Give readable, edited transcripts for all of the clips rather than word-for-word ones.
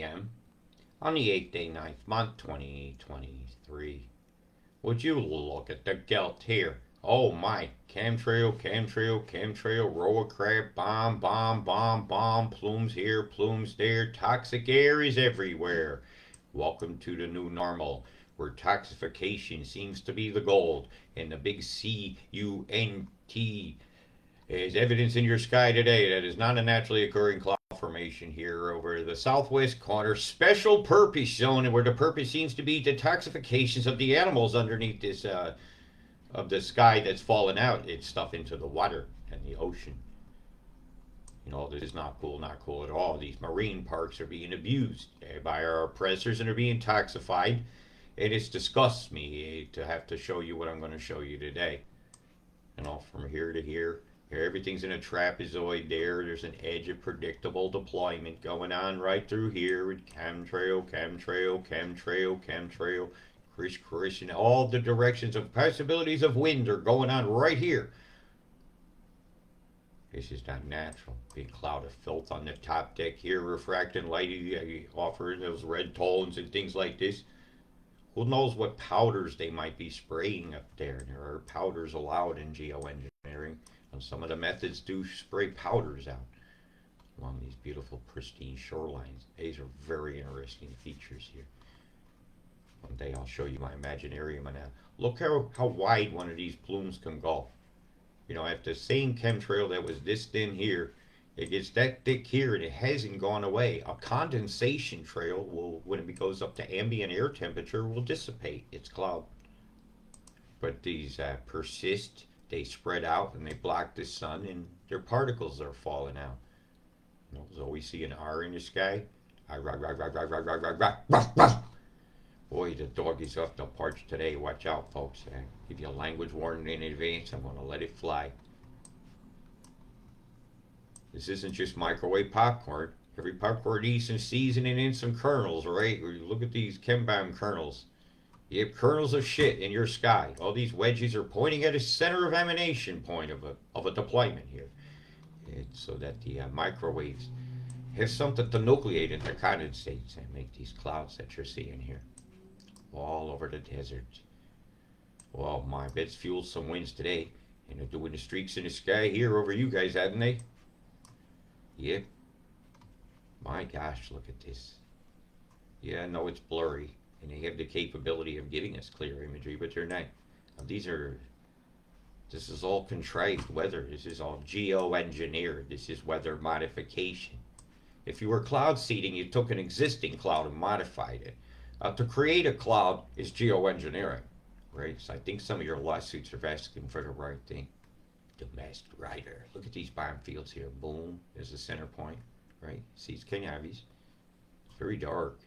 p.m. on the 8th day, 9th month, 2023. Would you look at the gelt here? Oh my, chemtrail, chemtrail, chemtrail, roa crab, bomb, bomb, bomb, bomb, plumes here, plumes there, toxic air is everywhere. Welcome to the new normal, where toxification seems to be the gold, and the big CUNT is evidence in your sky today that is not a naturally occurring cloud formation here over the southwest corner special purpose zone, where the purpose seems to be detoxifications of the animals underneath this of the sky that's fallen out. It's stuff into the water and the ocean. You know, this is not cool at all. These marine parks are being abused by our oppressors and are being toxified. And it disgusts me to have to show you what I'm going to show you today. You know, from here to here, everything's in a trapezoid there. There's an edge of predictable deployment going on right through here with chemtrail, chemtrail, chemtrail, chemtrail, criss, and all the directions of possibilities of wind are going on right here. This is not natural. Big cloud of filth on the top deck here, refracting light, offering those red tones and things like this. Who knows what powders they might be spraying up there? There are powders allowed in geoengineering. And some of the methods do spray powders out along these beautiful pristine shorelines. These are very interesting features here. One day I'll show you my Imaginarium and look how wide one of these plumes can go. You know, at the same chemtrail that was this thin here, it gets that thick here and it hasn't gone away. A condensation trail will, when it goes up to ambient air temperature, will dissipate its cloud. But these persist. They spread out and they block the sun, and their particles are falling out. You know, so we see an R in the sky. Boy, the doggies off the porch today. Watch out, folks. Give you a language warning in advance. I'm going to let it fly. This isn't just microwave popcorn. Every popcorn needs some seasoning and some kernels, right? Look at these chem bomb kernels. You have kernels of shit in your sky. All these wedges are pointing at a center of emanation point of a deployment here. It's so that the microwaves have something to nucleate into condensates and make these clouds that you're seeing here. All over the desert. Well, my bet's fueled some winds today. And they're doing the streaks in the sky here over you guys, haven't they? Yep. My gosh, look at this. Yeah, I know it's blurry. And they have the capability of giving us clear imagery, but they're not. This is all contrived weather. This is all geoengineered. This is weather modification. If you were cloud seeding, you took an existing cloud and modified it. To create a cloud is geoengineering, right? So I think some of your lawsuits are asking for the right thing. The masked rider. Look at these bomb fields here. Boom. There's the center point, right? See, it's canaries. It's very dark.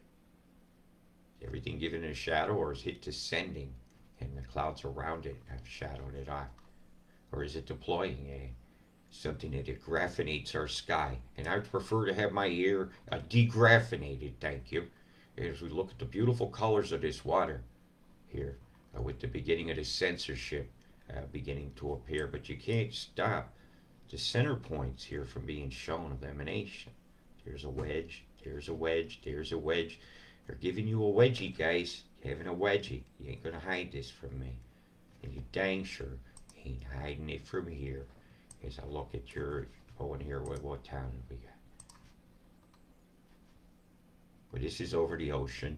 Everything given a shadow, or is it descending and the clouds around it have shadowed it off? Or is it deploying something that graphinates our sky? And I prefer to have my air degraphinated, thank you. As we look at the beautiful colors of this water here, with the beginning of the censorship beginning to appear, but you can't stop the center points here from being shown of emanation. There's a wedge, there's a wedge, there's a wedge. They're giving you a wedgie, guys. You're having a wedgie. You ain't gonna hide this from me. And you dang sure ain't hiding it from here. As I look at your in here, what town have we got? Well, this is over the ocean.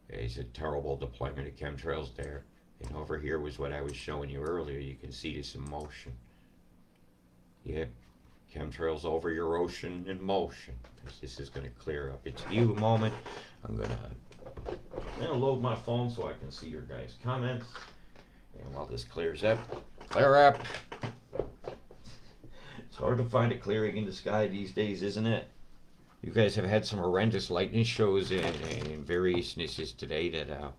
There's a terrible deployment of chemtrails there. And over here was what I was showing you earlier. You can see this in motion. Yep. Chemtrails over your ocean in motion. This is going to clear up. It's you moment. I'm going to load my phone so I can see your guys' comments. And while this clears up, clear up. It's hard to find a clearing in the sky these days, isn't it? You guys have had some horrendous lightning shows and variousnesses today that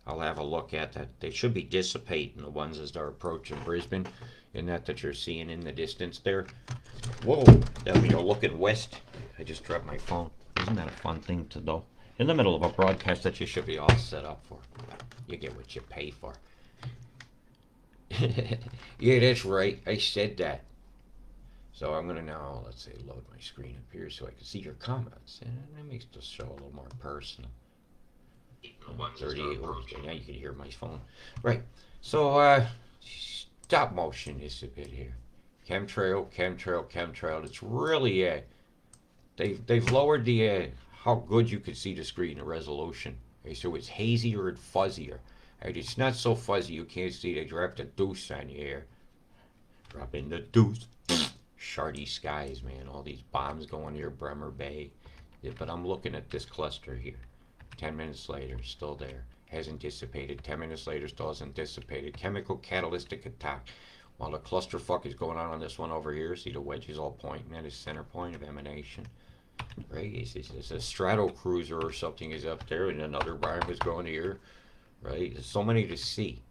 I'll have a look at. That they should be dissipating, the ones as they're approaching Brisbane, and that you're seeing in the distance there. Whoa, that you're looking west. I just dropped my phone. Isn't that a fun thing to do? In the middle of a broadcast that you should be all set up for. You get what you pay for. Yeah, that's right. I said that. So I'm gonna now, let's say, load my screen up here so I can see your comments, and that makes the show a little more personal. 38 words. Now you can hear my phone. Right. So stop motion is a bit here. Chemtrail. It's really they've lowered the how good you can see the screen, the resolution. Okay, so it's hazier and fuzzier. Right, it's not so fuzzy you can't see. They dropped a deuce on you here. Dropping the deuce. Shardy skies, man. All these bombs going near Bremer Bay. Yeah, but I'm looking at this cluster here. 10 minutes later, still there. Hasn't dissipated. 10 minutes later, still hasn't dissipated. Chemical catalytic attack. While the clusterfuck is going on this one over here, see the wedges all pointing at its center point of emanation. Right? It's a strato cruiser or something is up there, and another bomb is going here. Right? There's so many to see.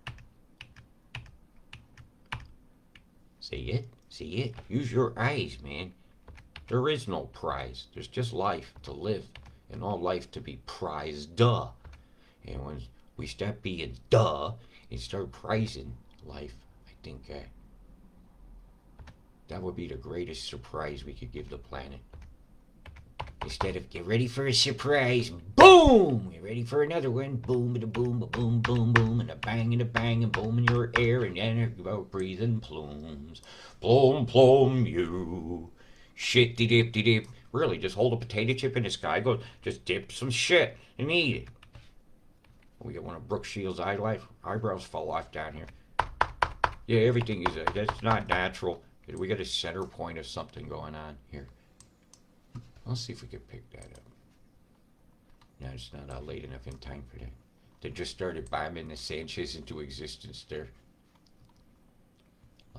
See it? See it? Use your eyes, man. There is no prize. There's just life to live, and all life to be prized. Duh. And when we stop being duh and start prizing life, I think that would be the greatest surprise we could give the planet. Instead of get ready for a surprise, boom! Get ready for another one, boom, and a boom, a boom, boom, boom, and a bang, and boom in your air, and then about breathing plumes. Plum, you. Shitty dipty dip. Really, just hold a potato chip in the sky, go, just dip some shit and eat it. We got one of Brooke Shields' eyebrows fall off down here. Yeah, everything is, that's not natural. We got a center point of something going on here. Let's see if we can pick that up. No, it's not late enough in time for that. They just started bombing the Sanchez into existence there.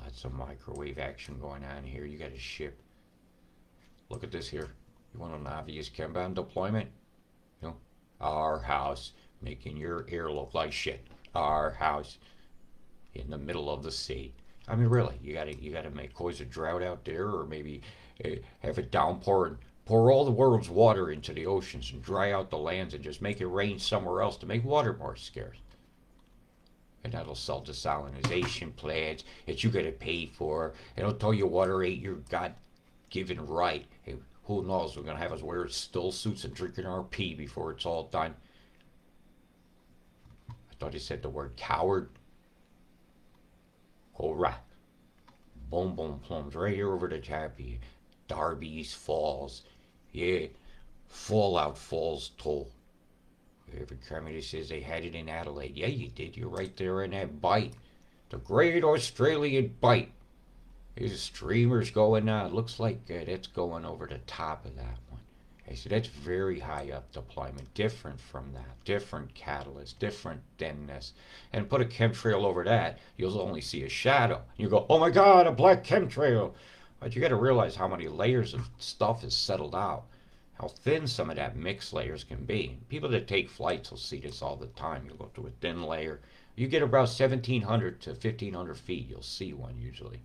Lots of microwave action going on here. You got a ship. Look at this here. You want an obvious chem-bomb deployment? You know, our house, making your air look like shit. Our house in the middle of the sea. I mean, really, you gotta cause a drought out there, or maybe have a downpour and pour all the world's water into the oceans and dry out the lands and just make it rain somewhere else to make water more scarce. And that'll sell desalinization plants that you gotta pay for. It'll tell you water ain't your God-given right. Hey, who knows? We're gonna have us wear still suits and drinking our pee before it's all done. I thought he said the word coward. Alright. Boom, boom, plums. Right here over the top here. Darby's Falls. Yeah. Fallout Falls toll. Every community says they had it in Adelaide. Yeah, you did. You're right there in that bite. The Great Australian Bite. There's streamers going on. Looks like that's going over the top of that one. Okay, so that's very high up deployment. Different from that. Different catalyst. Different than this. And put a chemtrail over that, you'll only see a shadow. You go, oh my God, a black chemtrail. But you got to realize how many layers of stuff is settled out. How thin some of that mixed layers can be. People that take flights will see this all the time. You go to a thin layer. You get about 1,700 to 1,500 feet. You'll see one usually.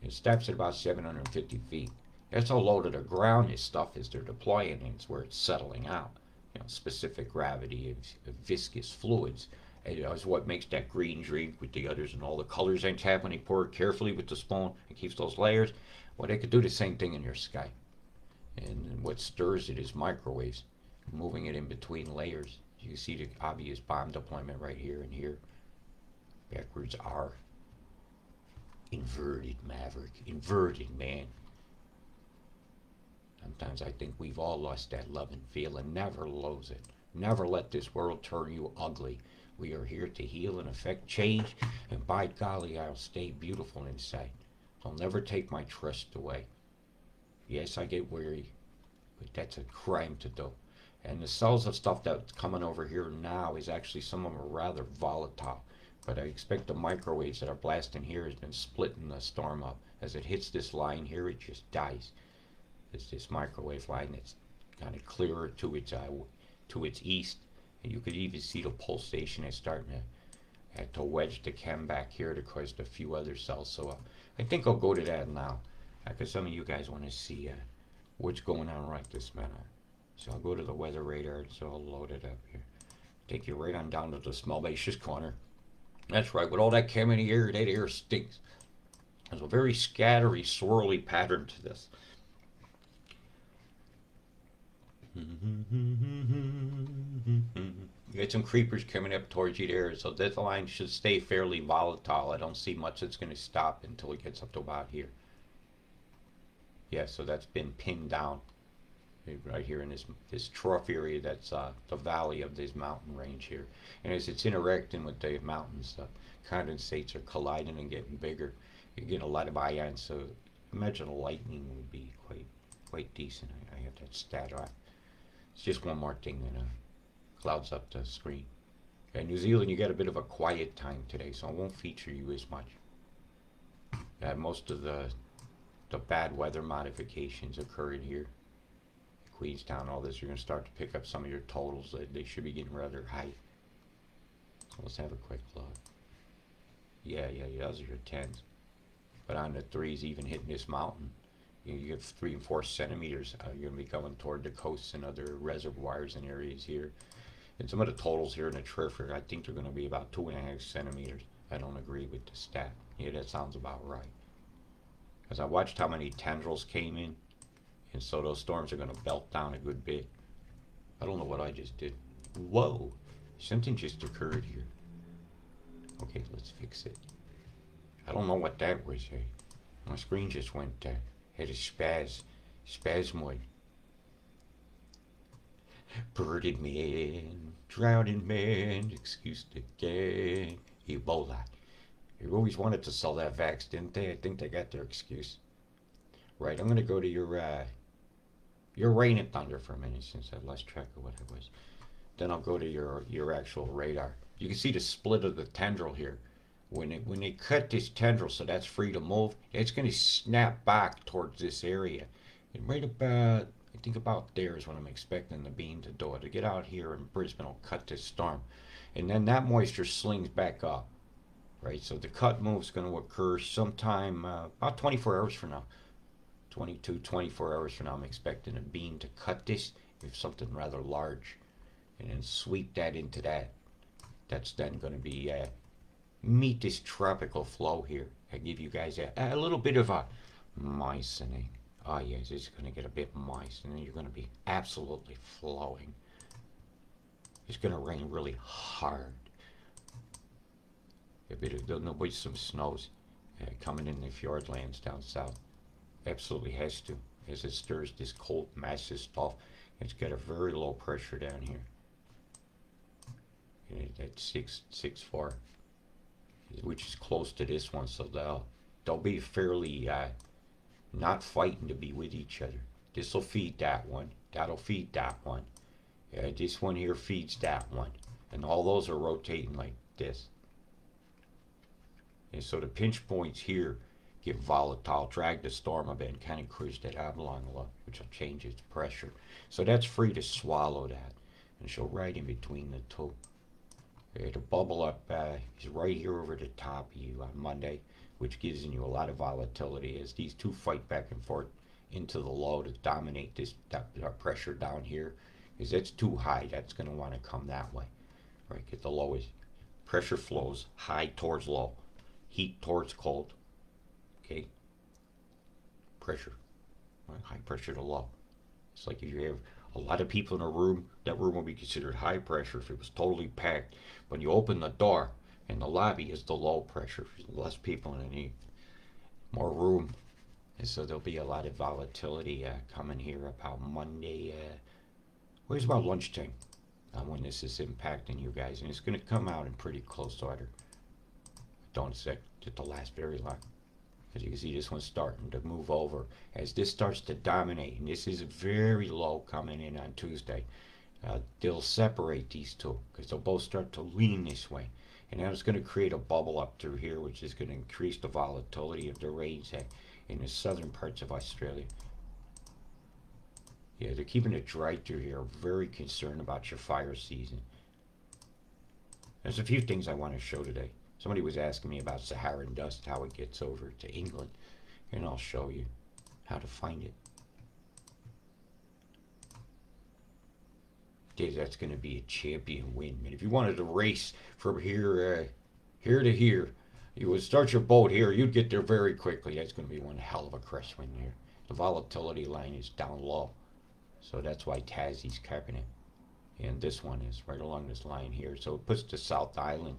It stops at about 750 feet. That's how low to the ground this stuff is they're deploying, and it's where it's settling out. You know, specific gravity of viscous fluids. And it's what makes that green drink with the others and all the colors they have when you pour it carefully with the spoon. It keeps those layers. Well, they could do the same thing in your sky. And what stirs it is microwaves, moving it in between layers. You see the obvious bomb deployment right here and here. Backwards R. Inverted, Maverick. Inverted, man. Sometimes I think we've all lost that love and feeling. Never lose it. Never let this world turn you ugly. We are here to heal and affect change, and by golly, I'll stay beautiful inside. I'll never take my trust away. Yes, I get weary, but that's a crime to do. And the cells of stuff that's coming over here now is actually, some of them are rather volatile. But I expect the microwaves that are blasting here has been splitting the storm up. As it hits this line here, it just dies. It's this microwave line that's kind of clearer to its east. And you could even see the pulsation is starting to wedge the chem back here to cause a few other cells. So I think I'll go to that now. Because some of you guys want to see what's going on right this minute. So I'll go to the weather radar, so I'll load it up here. Take you right on down to the smell basis corner. That's right, with all that chem in the air, that air stinks. There's a very scattery, swirly pattern to this. You get some creepers coming up towards you there, so this line should stay fairly volatile. I don't see much that's going to stop until it gets up to about here. Yeah, so that's been pinned down right here in this trough area. That's the valley of this mountain range here. And as it's interacting with the mountains, the condensates are colliding and getting bigger. You get a lot of ions, so imagine a lightning would be quite decent. I have that stat off. It's just one more thing that clouds up the screen. In New Zealand, you got a bit of a quiet time today, so I won't feature you as much. Most of the bad weather modifications occurring here. Queenstown, all this, you're going to start to pick up some of your totals. They should be getting rather high. So let's have a quick look. Yeah, those are your 10s. But on the 3s, even hitting this mountain, you get 3 and 4 centimeters. You're going to be going toward the coasts and other reservoirs and areas here. And some of the totals here in the Triffer, I think they're going to be about 2.5 centimeters. I don't agree with the stat. Yeah, that sounds about right. Because I watched how many tendrils came in, and so those storms are going to belt down a good bit. I don't know what I just did. Whoa, something just occurred here. Okay, let's fix it. I don't know what that was. My screen just went, had a spasmoid. Birded man, drowning man, excuse the gang. Ebola. They always wanted to sell that vax, didn't they? I think they got their excuse. Right, I'm gonna go to your rain and thunder for a minute since I lost track of what it was. Then I'll go to your actual radar. You can see the split of the tendril here. When they cut this tendril so that's free to move, it's gonna snap back towards this area. And right about, I think about there is when I'm expecting the beam to do it. To get out here and Brisbane will cut this storm. And then that moisture slings back up. Right, so the cut move is going to occur sometime about 24 hours from now. 22, 24 hours from now, I'm expecting a beam to cut this with something rather large and then sweep that into that. That's then going to be meet this tropical flow here. I give you guys a little bit of a moistening. Oh yes, it's going to get a bit moist and then you're going to be absolutely flowing. It's going to rain really hard. There'll be some snows coming in the fjordlands down south. Absolutely has to, as it stirs this cold massive stuff. It's got a very low pressure down here. At 6.4, which is close to this one, so they'll be fairly not fighting to be with each other. This will feed that one. That'll feed that one. This one here feeds that one, and all those are rotating like this. And so the pinch points here get volatile, drag the storm a bit, and kind of cruise that avalanche a lot, which will change its pressure. So that's free to swallow that. And so right in between the two. The bubble up is right here over the top of you on Monday, which gives you a lot of volatility as these two fight back and forth into the low to dominate that pressure down here. Because it's too high, that's going to want to come that way. Right, get the lowest. Pressure flows high towards low. Heat towards cold. Okay. Pressure. Right? High pressure to low. It's like if you have a lot of people in a room, that room will be considered high pressure if it was totally packed. When you open the door and the lobby is the low pressure. There's less people in it, more room. And so there'll be a lot of volatility coming here about Monday. Where's about lunchtime when this is impacting you guys. And it's going to come out in pretty close order. Don't expect it to last very long. As you can see, this one's starting to move over. As this starts to dominate, and this is very low coming in on Tuesday, they'll separate these two because they'll both start to lean this way. And that's going to create a bubble up through here, which is going to increase the volatility of the rains in the southern parts of Australia. Yeah, they're keeping it dry through here. Very concerned about your fire season. There's a few things I want to show today. Somebody was asking me about Saharan dust, how it gets over to England, and I'll show you how to find it. That's going to be a champion win. And if you wanted to race from here to here, You would start your boat here, you'd get there very quickly. That's going to be one hell of a crosswind here. The volatility line is down low, so that's why Tassie's capping it. And this one is right along this line here. So it puts the South Island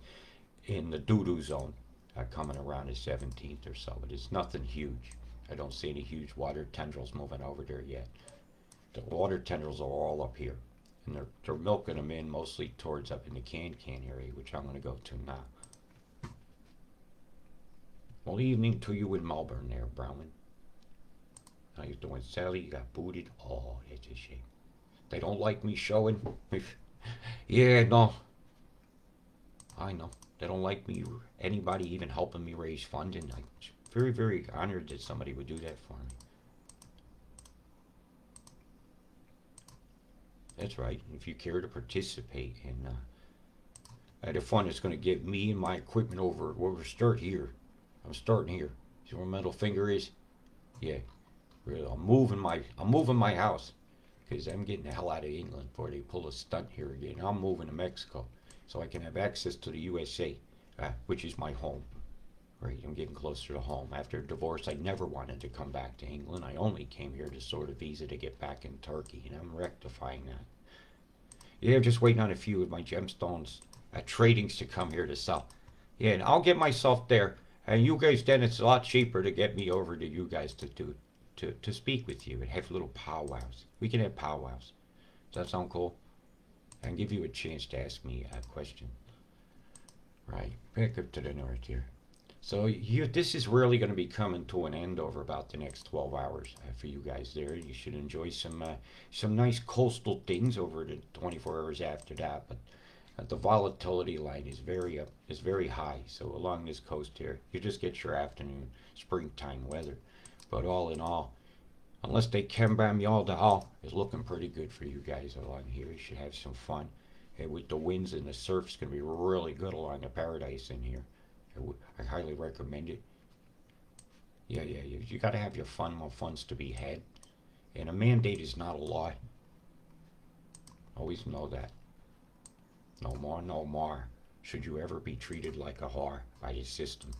in the doo-doo zone, coming around the 17th or so. But it's nothing huge. I don't see any huge water tendrils moving over there yet. The water tendrils are all up here. And they're milking them in mostly towards up in the can area, which I'm going to go to now. Well, evening to you in Melbourne there, Brownman. How you doing, Sally? You got booted? Oh, that's a shame. They don't like me showing. Yeah, no. I know. They don't like me, anybody even helping me raise funding. I'm very, very honored that somebody would do that for me. That's right. If you care to participate in the fund, it's going to get me and my equipment over. We'll start here. I'm starting here. See where my middle finger is? Yeah. Really, I'm moving my house because I'm getting the hell out of England before they pull a stunt here again. I'm moving to Mexico so I can have access to the USA, which is my home. Right, I'm getting closer to home. After a divorce, I never wanted to come back to England. I only came here to sort a visa to get back in Turkey, and I'm rectifying that. Yeah, I'm just waiting on a few of my gemstones tradings to come here to sell. Yeah, and I'll get myself there. And you guys, then it's a lot cheaper to get me over to you guys to speak with you and have little powwows. We can have powwows. Does that sound cool? And give you a chance to ask me a question. Right, back up to the north here. So this is really going to be coming to an end over about the next 12 hours for you guys there. You should enjoy some nice coastal things over the 24 hours after that. But the volatility line is very high. So along this coast here, you just get your afternoon springtime weather. But all in all, unless they chembam y'all to all, it's looking pretty good for you guys along here. You should have some fun. And with the winds and the surf, it's going to be really good along the Paradise in here. I highly recommend it. Yeah, you got to have your fun while fun's to be had. And a mandate is not a law. Always know that. No more, no more. Should you ever be treated like a whore by the system.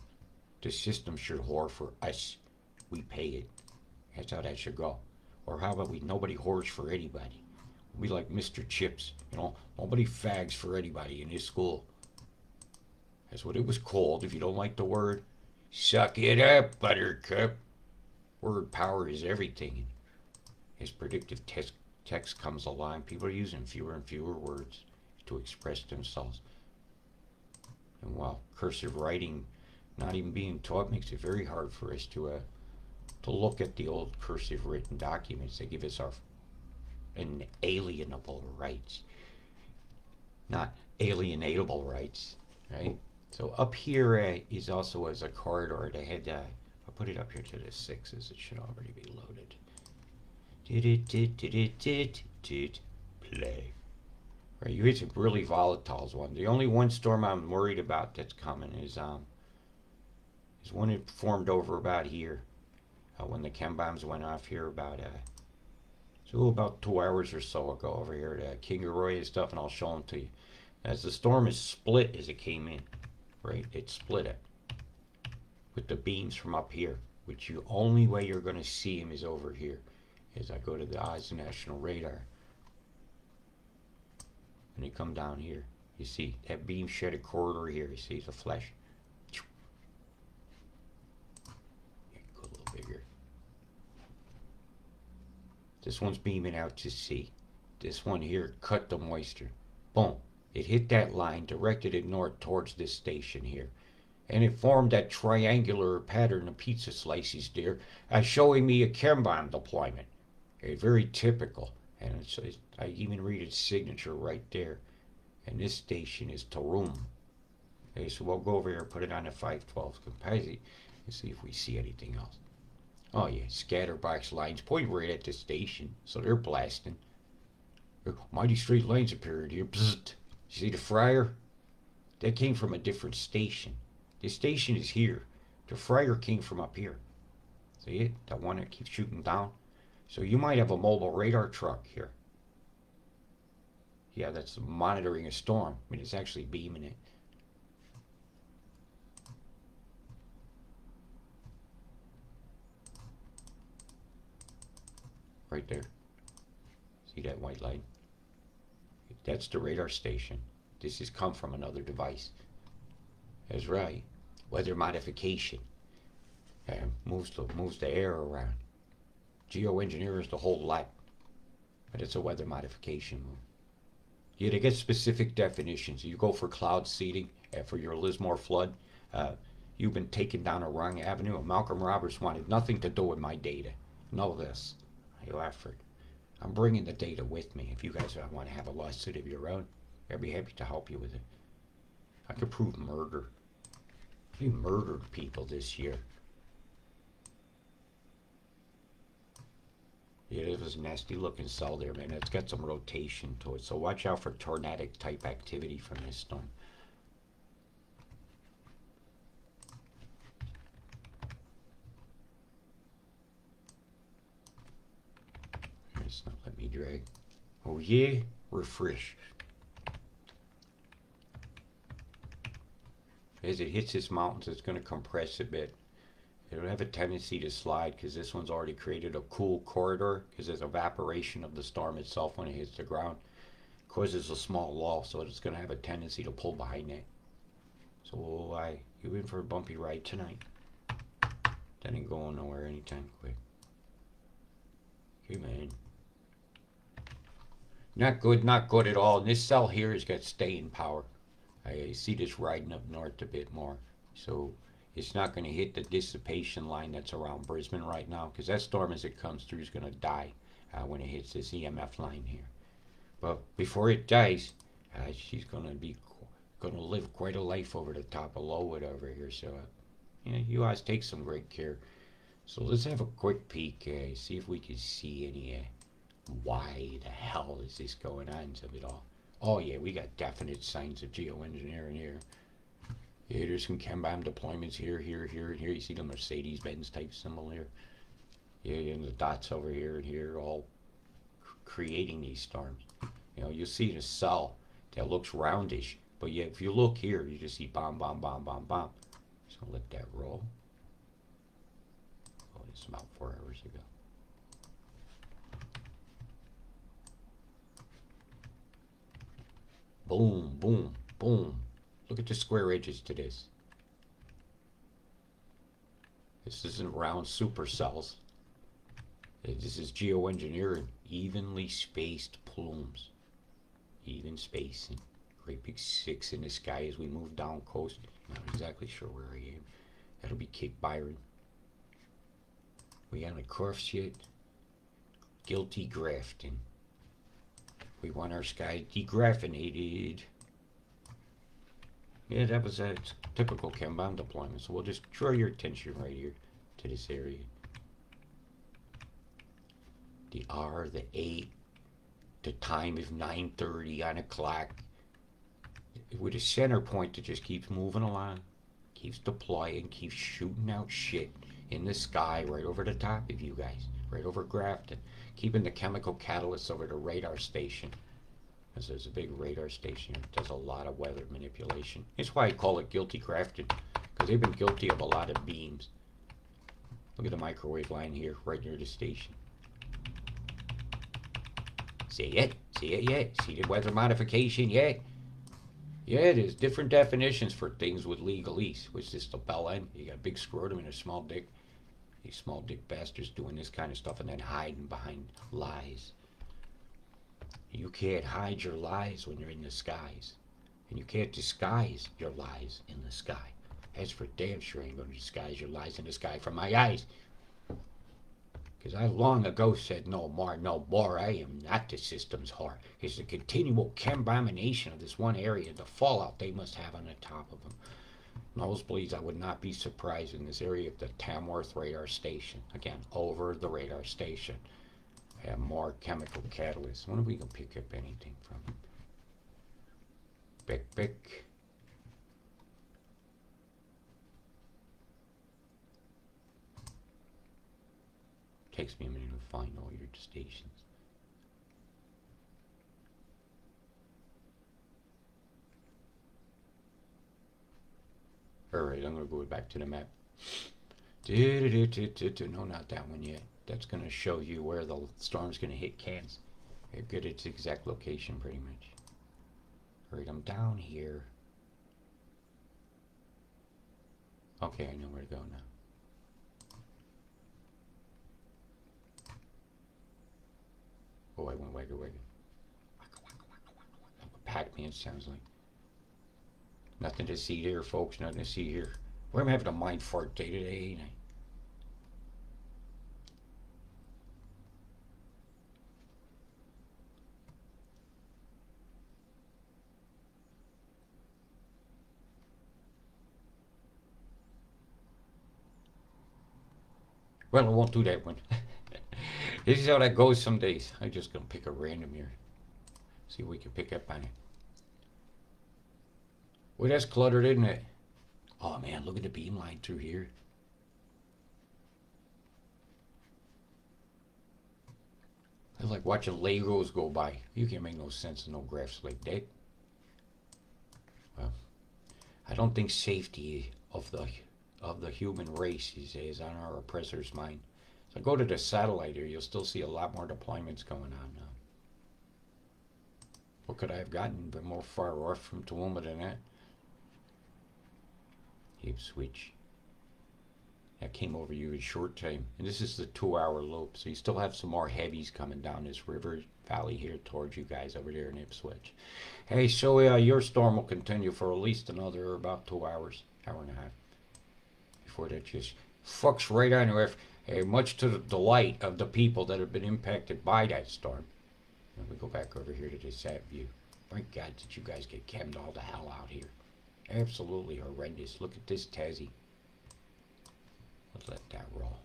The system should whore for us. We pay it. That's how that should go. Or how about nobody whores for anybody. We like Mr. Chips. Nobody fags for anybody in this school. That's what it was called. If you don't like the word, suck it up, buttercup. Word power is everything. As predictive text comes along, people are using fewer and fewer words to express themselves. And while cursive writing not even being taught makes it very hard for us to look at the old cursive written documents. They give us our inalienable rights, not alienatable rights, right? So up here is also as a corridor. They had, I'll put it up here to the 6s. It should already be loaded. Play. Right, you hit some really volatiles one. The only one storm I'm worried about that's coming is one that formed over about here. When the chem bombs went off here about 2 hours or so ago over here at Kingaroy and stuff, and I'll show them to you. As the storm is split as it came in. Right, it split it with the beams from up here, which the only way you're going to see them is over here. As I go to the Oz National Radar, and you come down here, you see that beam shed a corridor here. You see the flash. Go a little bigger. This one's beaming out to sea. This one here cut the moisture. Boom. It hit that line, directed it north towards this station here. And it formed that triangular pattern of pizza slices there, showing me a chem bomb deployment. Very typical. And I even read its signature right there. And this station is Tarum. Okay, so we'll go over here and put it on the 512 Compasi and see if we see anything else. Oh yeah, scatterbox lines point right at the station, so they're blasting. Mighty straight lines appeared here. Bzzzt. See the fryer? That came from a different station. This station is here. The fryer came from up here. See it? That one that keeps shooting down? So you might have a mobile radar truck here. Yeah, that's monitoring a storm. I mean, it's actually beaming it. right there. See that white light? That's the radar station. This has come from another device. That's right. Weather modification. Moves the air around. Geoengineering is the whole lot. But it's a weather modification move. Yeah, they get specific definitions. You go for cloud seeding for your Lismore flood. You've been taken down a wrong avenue. And Malcolm Roberts wanted nothing to do with my data. Know this. You effort. I'm bringing the data with me. If you guys want to have a lawsuit of your own, I'd be happy to help you with it. I could prove murder. We murdered people this year. Yeah, it was a nasty looking cell there, man. It's got some rotation to it. So watch out for tornadic type activity from this storm. It's not let me drag. Oh yeah, refresh. As it hits this mountains, it's going to compress a bit. It'll have a tendency to slide because this one's already created a cool corridor because there's evaporation of the storm itself when it hits the ground. Causes a small lull, so it's going to have a tendency to pull behind it. So you in for a bumpy ride tonight. That ain't going nowhere anytime quick. Okay, man. Not good at all. And this cell here has got staying power. I see this riding up north a bit more. So it's not going to hit the dissipation line that's around Brisbane right now because that storm as it comes through is going to die when it hits this EMF line here. But before it dies, she's going to live quite a life over the top of Lowood over here. So, you guys take some great care. So let's have a quick peek, see if we can see any, why the hell is this going on of it all. Oh yeah, we got definite signs of geoengineering here. Yeah, there's some Chem-bomb deployments here, and here. You see the Mercedes-Benz type symbol here. Yeah, and the dots over here and here, all creating these storms. You'll see the cell that looks roundish, but yeah, if you look here, you just see bomb, bomb, bomb, bomb, bomb. So let that roll. Oh, it's about 4 hours ago. Boom, boom, boom. Look at the square edges to this. This isn't round supercells. This is geoengineering. Evenly spaced plumes. Even spacing. Great big 6 in the sky as we move down coast. Not exactly sure where I am. That'll be Cape Byron. We on the cuffs yet? Guilty grafting. We want our sky degraffinated. Yeah, that was a typical Chem-bomb deployment. So we'll just draw your attention right here to this area. The R, the 8, the time is 9:30 on a clock. With a center point that just keeps moving along, keeps deploying, keeps shooting out shit in the sky right over the top of you guys, right over Grafton, keeping the chemical catalysts over the radar station. Because there's a big radar station here. It does a lot of weather manipulation. That's why I call it guilty grafted, because they've been guilty of a lot of beams. Look at the microwave line here, right near the station. See it? See it yet? See the weather modification yet? Yeah, there's different definitions for things with legalese, which is the bell end. You got a big scrotum and a small dick. These small dick bastards doing this kind of stuff and then hiding behind lies. You can't hide your lies when you're in the skies. And you can't disguise your lies in the sky. As for damn sure ain't going to disguise your lies in the sky from my eyes. Because I long ago said no more, no more. I am not the system's whore. It's the continual chem-bomination of this one area, the fallout they must have on the top of them. Nosebleeds, I would not be surprised in this area of the Tamworth radar station. Again, over the radar station. Have more chemical catalysts. I wonder if we can pick up anything from it. Bick. Takes me a minute to find all your stations. Alright, I'm going to go back to the map. No, not that one yet. That's going to show you where the storm's going to hit Cairns. Very good, its exact location, pretty much. Alright, I'm down here. Okay, I know where to go now. Oh, I went wagger. Pac-Man sounds like. Nothing to see here, folks. Nothing to see here. Well, I'm having a mind fart day today, ain't I? Well, I won't do that one. This is how that goes some days. I'm just going to pick a random here. See if we can pick up on it. Well, that's cluttered, isn't it? Oh, man, look at the beam line through here. It's like watching Legos go by. You can't make no sense of no graphs like that. Well, I don't think safety of the human race is on our oppressor's mind. So go to the satellite here, you'll still see a lot more deployments going on now. What could I have gotten but more far off from Toowoomba than that? Ipswich. That came over you in short time. And this is the 2-hour loop, so you still have some more heavies coming down this river valley here towards you guys over there in Ipswich. Hey, so your storm will continue for at least another about 2 hours, hour and a half, before that just fucks right on with, much to the delight of the people that have been impacted by that storm. Let me go back over here to this sat view. Thank God did you guys get chemmed all the hell out here. Absolutely horrendous. Look at this Tassie. Let's let that roll.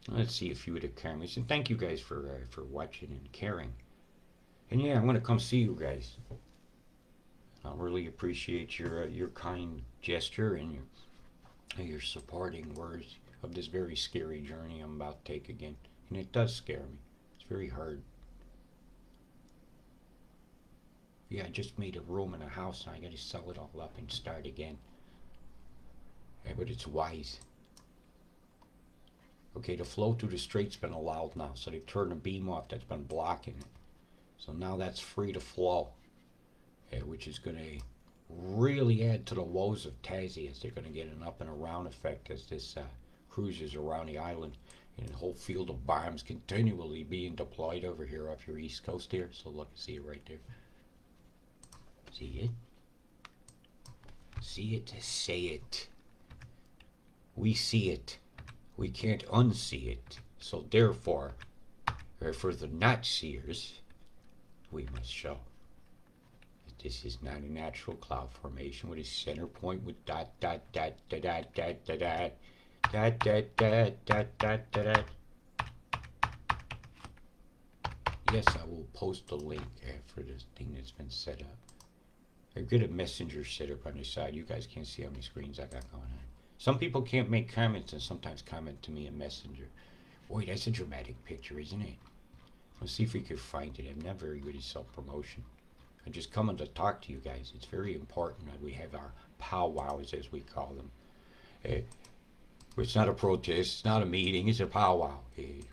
Let's see a few of the cameras. And thank you guys for watching and caring. And yeah, I'm going to come see you guys. I really appreciate your kind gesture and your supporting words of this very scary journey I'm about to take again. And it does scare me. It's very hard. Yeah, I just made a room in a house and I got to sell it all up and start again. Yeah, but it's wise. Okay, the flow through the strait's been allowed now, so they turned the beam off that's been blocking it. So now that's free to flow, which is going to really add to the woes of Tassie as they're going to get an up and around effect as this cruises around the island. And a whole field of bombs continually being deployed over here off your east coast here. So look, see it right there. See it? See it? Say it. We see it. We can't unsee it. So therefore, for the not seers, we must show that this is not a natural cloud formation with a center point with dot dot dot dot dot dot dot dot dot dot dot dot dot dot. Yes, I will post a link for this thing that's been set up. I get a messenger set up on the side. You guys can't see how many screens I got going on. Some people can't make comments and sometimes comment to me in Messenger. Boy, that's a dramatic picture, isn't it? Let's see if we can find it. I'm not very good at self-promotion. I'm just coming to talk to you guys. It's very important that we have our powwows, as we call them. It's not a protest. It's not a meeting. It's a powwow.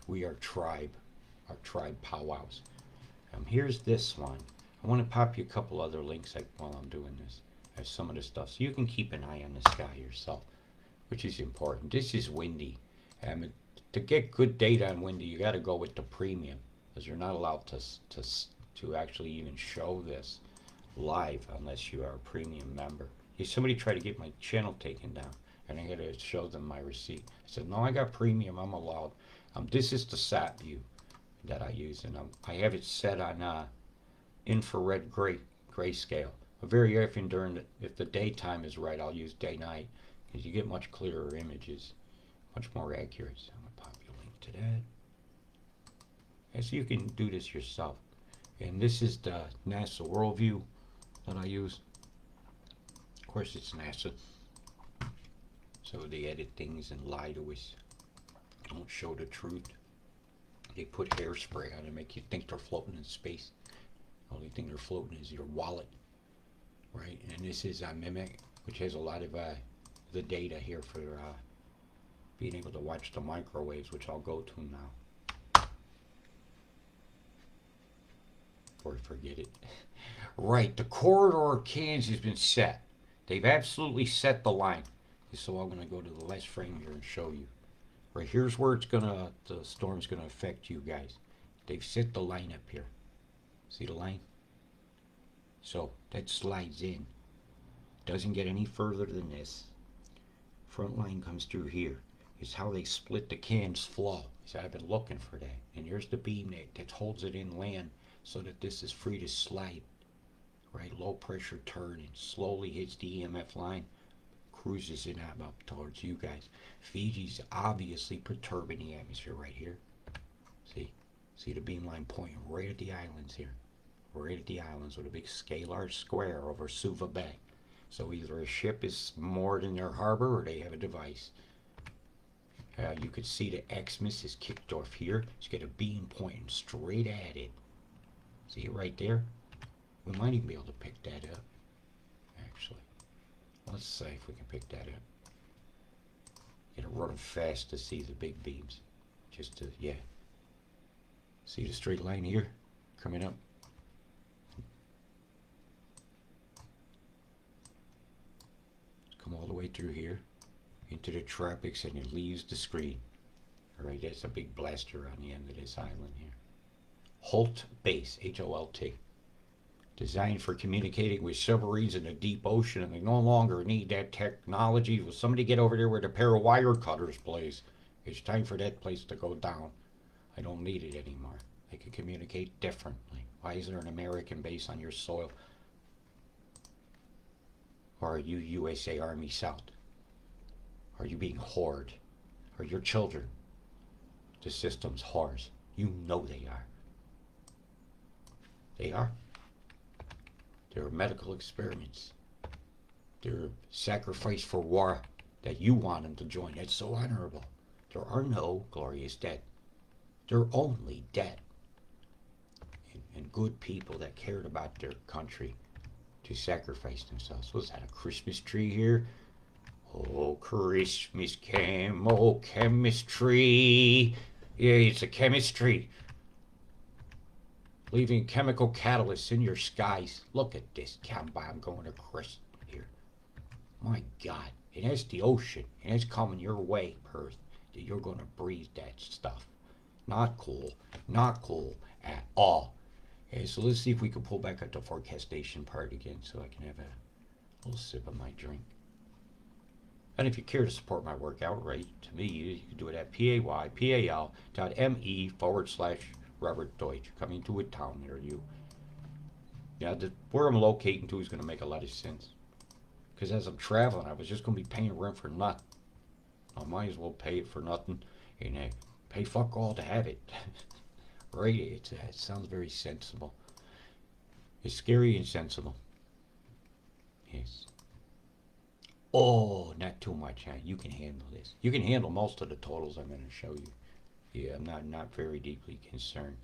We are tribe. Our tribe powwows. Here's this one. I want to pop you a couple other links while I'm doing this. There's some of the stuff. So you can keep an eye on the sky yourself, which is important. This is windy. To get good data on windy, you got to go with the premium, because you're not allowed to actually even show this live unless you are a premium member. Somebody tried to get my channel taken down, and I got to show them my receipt. I said, no, I got premium. I'm allowed. This is the sat view that I use, and I have it set on infrared grayscale. Very often if the daytime is right, I'll use day-night, because you get much clearer images, much more accurate. So I'm going to pop you a link to that. And so you can do this yourself. And this is the NASA worldview that I use. Of course, it's NASA. So they edit things and lie to us. Don't show the truth. They put hairspray on it to make you think they're floating in space. The only thing they're floating is your wallet. Right? And this is Mimic, which has a lot of the data here for being able to watch the microwaves, which I'll go to now. Before I forget it. Right, the corridor of cans has been set. They've absolutely set the line. So I'm going to go to the last frame here and show you. Right, here's where the storm's gonna affect you guys. They've set the line up here. See the line? So that slides in. Doesn't get any further than this. Front line comes through here. It's how they split the can's flow. So I've been looking for that. And here's the beam that holds it in land so that this is free to slide. Right, low pressure turn and slowly hits the EMF line. Cruises it up towards you guys. Fiji's obviously perturbing the atmosphere right here. See the beam line pointing right at the islands here. Right at the islands with a big scalar square over Suva Bay. So either a ship is moored in their harbor or they have a device. You could see the Xmas is kicked off here. It's got a beam pointing straight at it. See it right there? We might even be able to pick that up. Actually. Let's see if we can pick that up. Gotta run fast to see the big beams. Just to, yeah. See the straight line here? Coming up. Come all the way through here. Into the tropics and it leaves the screen. Alright, that's a big blaster on the end of this island here. Holt Base, H-O-L-T. Designed for communicating with submarines in the deep ocean, and they no longer need that technology. Will somebody get over there where the pair of wire cutters, please? It's time for that place to go down. I don't need it anymore. They can communicate differently. Why is there an American base on your soil? Or are you USA Army South? Are you being whored? Are your children the system's whores? You know they are. They are. They're medical experiments. They're sacrifice for war that you want them to join. That's so honorable. There are no glorious dead. They're only dead. And good people that cared about their country to sacrifice themselves. Was that a Christmas tree here? Oh, Christmas chemistry. Yeah, it's a chemistry. Leaving chemical catalysts in your skies. Look at this chem bomb going across here. My God. And that's the ocean. And it's coming your way, Perth. That you're going to breathe that stuff. Not cool. Not cool at all. Okay, so let's see if we can pull back up the forecastation part again so I can have a little sip of my drink. And if you care to support my work outright, to me, you can do it at paypal.me/Robert Deutsch, coming to a town near you. Yeah, where I'm locating to is going to make a lot of sense. Because as I'm traveling, I was just going to be paying rent for nothing. I might as well pay it for nothing and pay fuck all to have it. Right? It sounds very sensible. It's scary and sensible. Yes. Oh, not too much, huh? You can handle this. You can handle most of the totals I'm going to show you. Yeah, I'm not very deeply concerned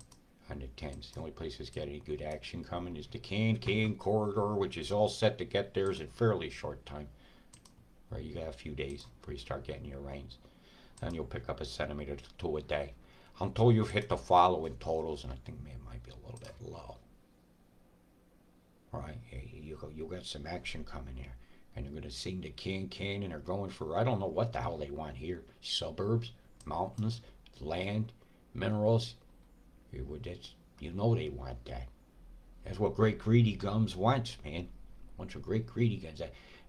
on the 10s. The only place that's got any good action coming is the Can corridor, which is all set to get theirs in fairly short time. Right, you got a few days before you start getting your rains. Then you'll pick up a centimeter to 2 a day. Until you've hit the following totals, and I think it might be a little bit low. Right, you got some action coming here. And they're going to sing the Can, and they're going for, I don't know what the hell they want here. Suburbs, mountains, land, minerals. You know they want that. That's what great greedy gums wants, man. Bunch of great greedy gums.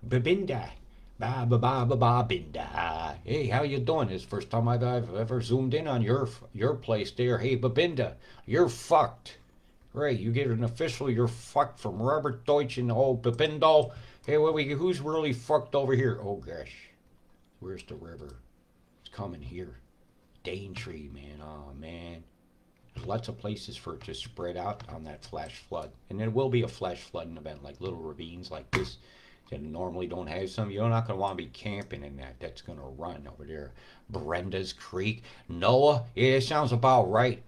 Babinda. Ba ba ba ba ba binda. Hey, how you doing? It's the first time I've ever zoomed in on your place there. Hey, Babinda, you're fucked. Right, you get an official you're fucked from Robert Deutsch and old Babindo. Hey, who's really fucked over here? Oh gosh, where's the river? It's coming here. Daintree, man. Oh man, there's lots of places for it to spread out on that flash flood, and there will be a flash flooding event, like little ravines like this that normally don't have some. You're not going to want to be camping in that. That's going to run over there. Brenda's Creek. Noah, yeah, it sounds about right.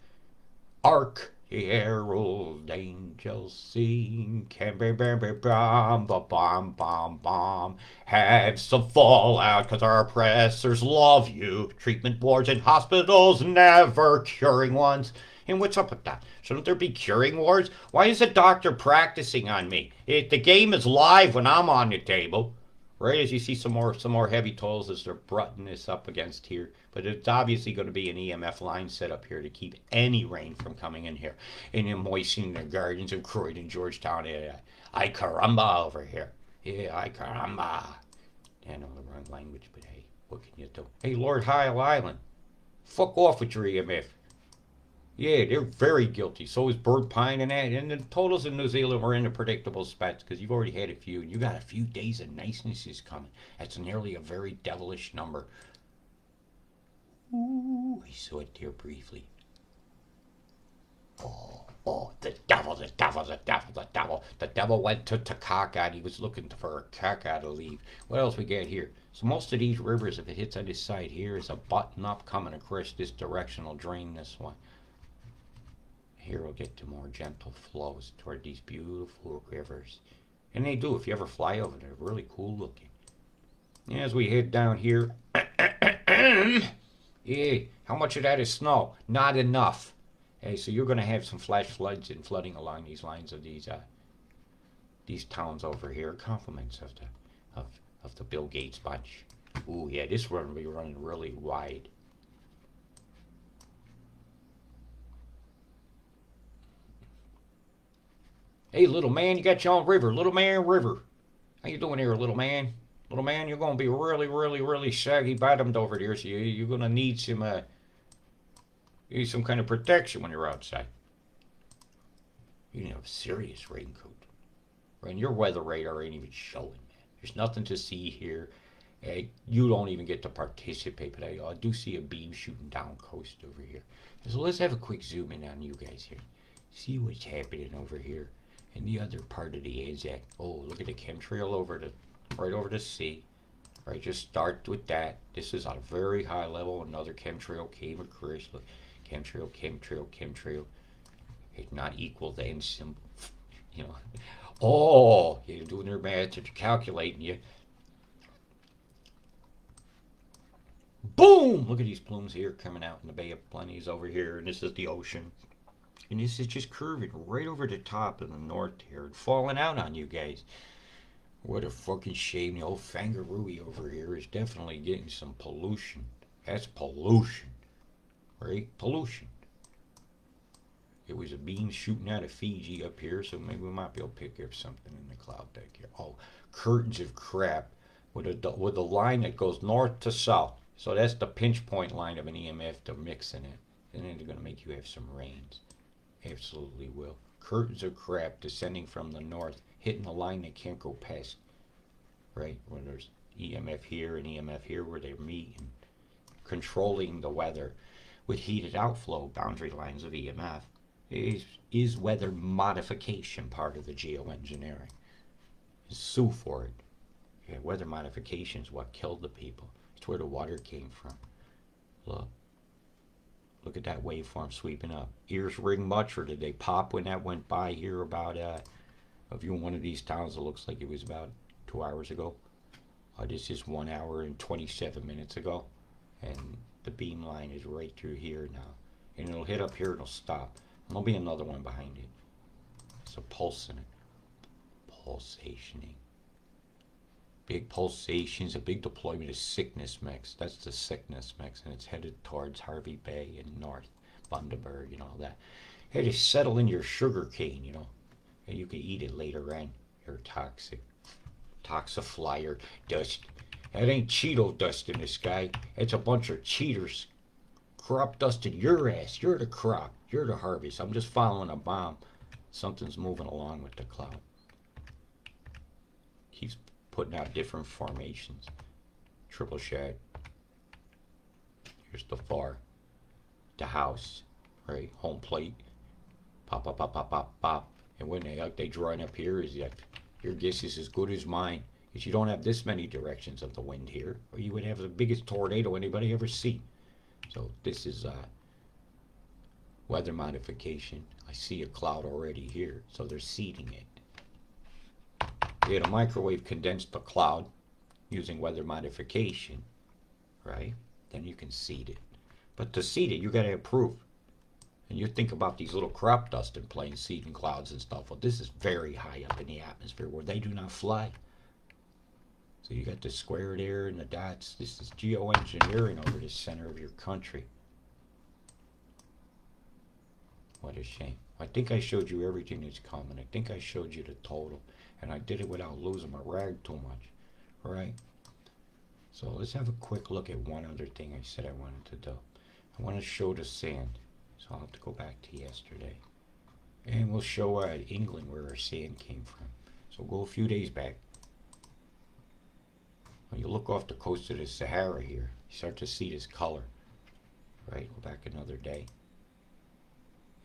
Ark, The herald angels sing, can be bam, ba bam, bam, bam. Have some fallout, 'cause our oppressors love you. Treatment wards and hospitals, never curing ones. And what's up with that? Shouldn't there be curing wards? Why is a doctor practicing on me? The game is live when I'm on the table. Right as you see some more heavy tolls as they're butting this up against here. But it's obviously going to be an EMF line set up here to keep any rain from coming in here. And then moistening the gardens of Croydon, Georgetown area. Ay caramba over here. Yeah, ay caramba. I know the wrong language, but hey, what can you do? Hey, Lord High Island. Fuck off with your EMF. Yeah, they're very guilty. So is Bird Pine and that. And the totals in New Zealand were in the predictable spots because you've already had a few. And you got a few days of niceness is coming. That's nearly a very devilish number. Ooh, I saw it there briefly. Oh, the devil, the devil, the devil, the devil. The devil went to Takaka and he was looking for a caca to leave. What else we got here? So most of these rivers, if it hits on this side here, is a button up coming across this direction will drain this one. Here we'll get to more gentle flows toward these beautiful rivers. And they do, if you ever fly over, they're really cool looking. As we head down here, yeah, how much of that is snow? Not enough. Hey, so you're going to have some flash floods and flooding along these lines of these towns over here. Compliments of the Bill Gates bunch. Ooh, yeah, this one will be running really wide. Hey, little man, you got your own river. Little man, river. How you doing here, little man? Little man, you're going to be really, really, really saggy bottomed over there, so you're going to need some kind of protection when you're outside. You need a serious raincoat. And your weather radar ain't even showing, man. There's nothing to see here. You don't even get to participate, but I do see a beam shooting down coast over here. So let's have a quick zoom in on you guys here. See what's happening over here. In the other part of the Anzac. Oh, look at the chemtrail right over the sea. Right, just start with that. This is on a very high level. Another chemtrail came across. Look, chemtrail, chemtrail, chemtrail. It's not equal then symbol. You know. Oh, you're doing their math, they're calculating you. Boom! Look at these plumes here coming out in the Bay of Plenty's over here, and this is the ocean. And this is just curving right over the top in the north here and falling out on you guys. What a fucking shame. The old Fangarooey over here is definitely getting some pollution. That's pollution. Right? Pollution. It was a beam shooting out of Fiji up here, so maybe we might be able to pick up something in the cloud deck here. Oh, curtains of crap with a line that goes north to south. So that's the pinch point line of an EMF. They're mixing it. And then they're going to make you have some rains. Absolutely will. Curtains of crap descending from the north, hitting a line that can't go past. Right? Where there's EMF here and EMF here where they meet and controlling the weather with heated outflow boundary lines of EMF. Is weather modification part of the geoengineering? Sue for it. Yeah, weather modification is what killed the people. It's where the water came from. Look at that waveform sweeping up. Ears ring much, or did they pop when that went by here about, if you're in one of these towns, it looks like it was about 2 hours ago. This is 1 hour and 27 minutes ago. And the beam line is right through here now. And it'll hit up here and it'll stop. And there'll be another one behind it. It's a pulse in it. Pulsationing. Big pulsations, a big deployment of sickness mix. That's the sickness mix, and it's headed towards Harvey Bay and North Bundaberg and all that. Hey, to settle in your sugar cane, you know, and you can eat it later on. You're toxic. Toxiflyer dust. That ain't Cheeto dust in the sky. It's a bunch of cheaters. Crop dusted your ass. You're the crop. You're the harvest. I'm just following a bomb. Something's moving along with the cloud. Keeps putting out different formations. Triple shad. Here's the far. The house. Right? Home plate. Pop, pop, pop, pop, pop, pop. And when they drawing up here, is that your guess is as good as mine. Because you don't have this many directions of the wind here, or you would have the biggest tornado anybody ever seen. So this is weather modification. I see a cloud already here, so they're seeding it. You had a microwave condense the cloud using weather modification, right? Then you can seed it. But to seed it, you got to have proof. And you think about these little crop dust in planes seeding clouds and stuff. Well, this is very high up in the atmosphere where they do not fly. So you got the square there and the dots. This is geoengineering over the center of your country. What a shame. I think I showed you everything that's coming. I think I showed you the total. And I did it without losing my rag too much. All right? So let's have a quick look at one other thing I said I wanted to do. I want to show the sand. So I'll have to go back to yesterday. And we'll show England where our sand came from. So we'll go a few days back. When you look off the coast of the Sahara here, you start to see this color. Right? Go back another day.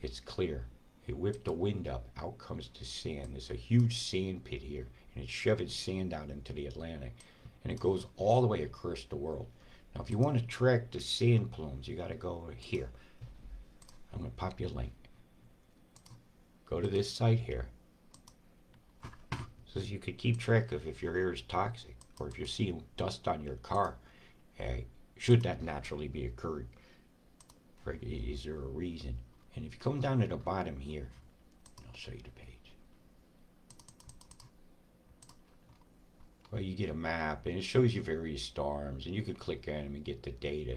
It's clear. It whipped the wind up. Out comes the sand. There's a huge sand pit here. And it's shoving sand out into the Atlantic. And it goes all the way across the world. Now if you want to track the sand plumes, you got to go here. I'm going to pop you a link. Go to this site here. So you could keep track of if your air is toxic or if you're seeing dust on your car. Should that naturally be occurring? Right? Is there a reason? And if you come down to the bottom here, I'll show you the page. Well, you get a map and it shows you various storms and you can click on them and get the data.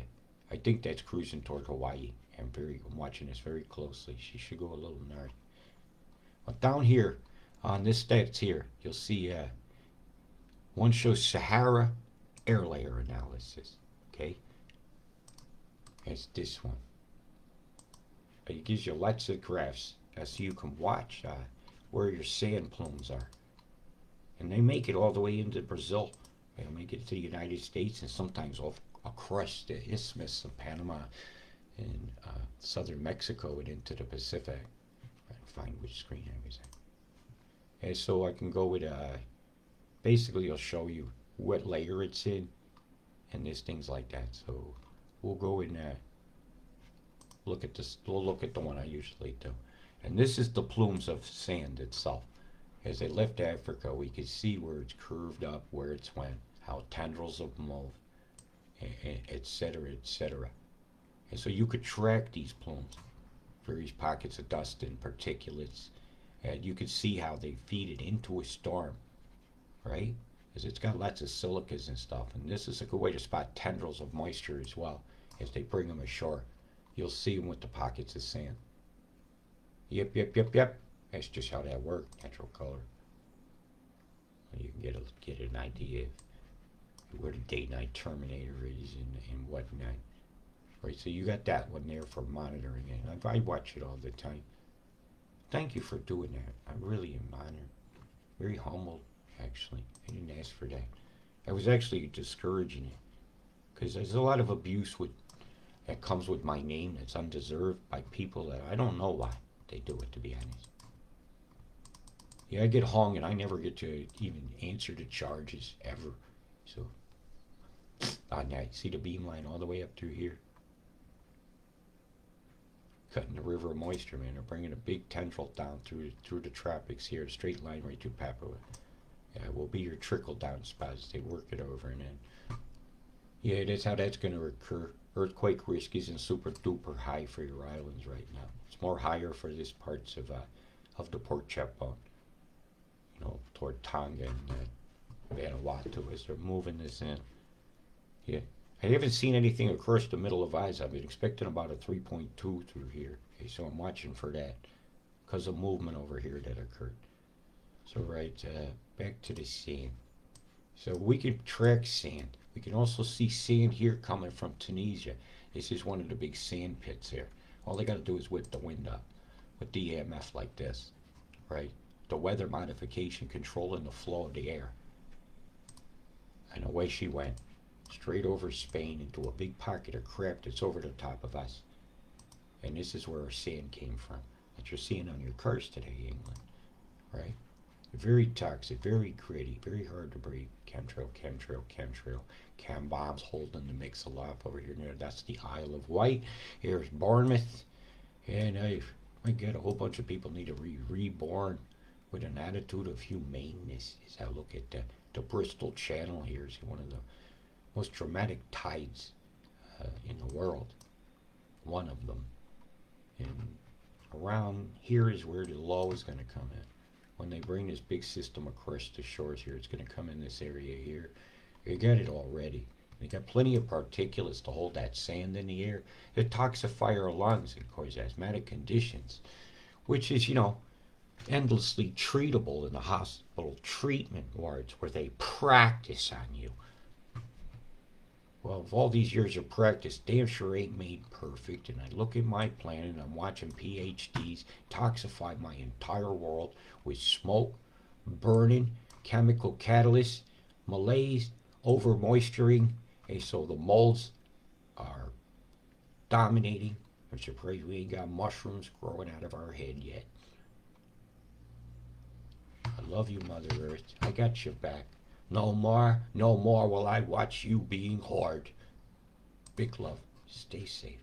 I think that's cruising toward Hawaii. I'm watching this very closely. She should go a little north. But down here, on this stats here, you'll see one shows Sahara air layer analysis. Okay, it's this one. It gives you lots of graphs so you can watch where your sand plumes are. And they make it all the way into Brazil. They'll make it to the United States and sometimes off across the isthmus of Panama and southern Mexico and into the Pacific. I'll find which screen I was at. And so I can go with, basically I'll show you what layer it's in and there's things like that. So we'll go in look at this. We'll look at the one I usually do. And this is the plumes of sand itself. As they left Africa, we could see where it's curved up, where it's went, how tendrils have moved, etc., etc. And so you could track these plumes, various pockets of dust and particulates, and you could see how they feed it into a storm, right? Because it's got lots of silicas and stuff, and this is a good way to spot tendrils of moisture as well. As they bring them ashore, you'll see them with the pockets of sand. Yep. That's just how that works, natural color. You can get an idea of where the day-night terminator is and whatnot. Right, so you got that one there for monitoring it. I watch it all the time. Thank you for doing that. I really am honored. Very humbled, actually. I didn't ask for that. I was actually discouraging it. Because there's a lot of abuse that comes with my name that's undeserved by people that I don't know why they do it, to be honest. Yeah, I get hung and I never get to even answer the charges ever. So, on that, see the beam line all the way up through here? Cutting the river of moisture, man. They're bringing a big tendril down through the tropics here, a straight line right through Papua. Yeah, will be your trickle down spots. They work it over and then. Yeah, that's how that's going to occur. Earthquake risk isn't super duper high for your islands right now. It's more higher for this parts of the Port Chepon. Toward Tonga and Vanuatu as they're moving this in. Yeah. I haven't seen anything across the middle of Ice. I've been expecting about a 3.2 through here. Okay, so I'm watching for that because of movement over here that occurred. So back to the sand. So we can track sand. We can also see sand here coming from Tunisia. This is one of the big sand pits here. All they got to do is whip the wind up with the EMF like this, right? The weather modification controlling the flow of the air. And away she went, straight over Spain into a big pocket of crap that's over the top of us. And this is where our sand came from, that you're seeing on your cars today, England, right? Very toxic, very gritty, very hard to breathe. Chemtrail. Chem bombs holding the mix aloft over here. That's the Isle of Wight. Here's Bournemouth. And I get a whole bunch of people need to be reborn with an attitude of humaneness. As I look at the Bristol Channel here, is one of the most dramatic tides in the world. One of them. And around here is where the low is going to come in. When they bring this big system across the shores here, it's going to come in this area here. You got it already. They got plenty of particulates to hold that sand in the air. It toxify our lungs and cause asthmatic conditions, which is, endlessly treatable in the hospital treatment wards where they practice on you. Well, of all these years of practice, damn sure ain't made perfect. And I look at my planet and I'm watching PhDs toxify my entire world with smoke, burning, chemical catalysts, malaise, over moisturing. And so the molds are dominating. I'm surprised we ain't got mushrooms growing out of our head yet. I love you, Mother Earth. I got your back. No more will I watch you being hard. Big love. Stay safe.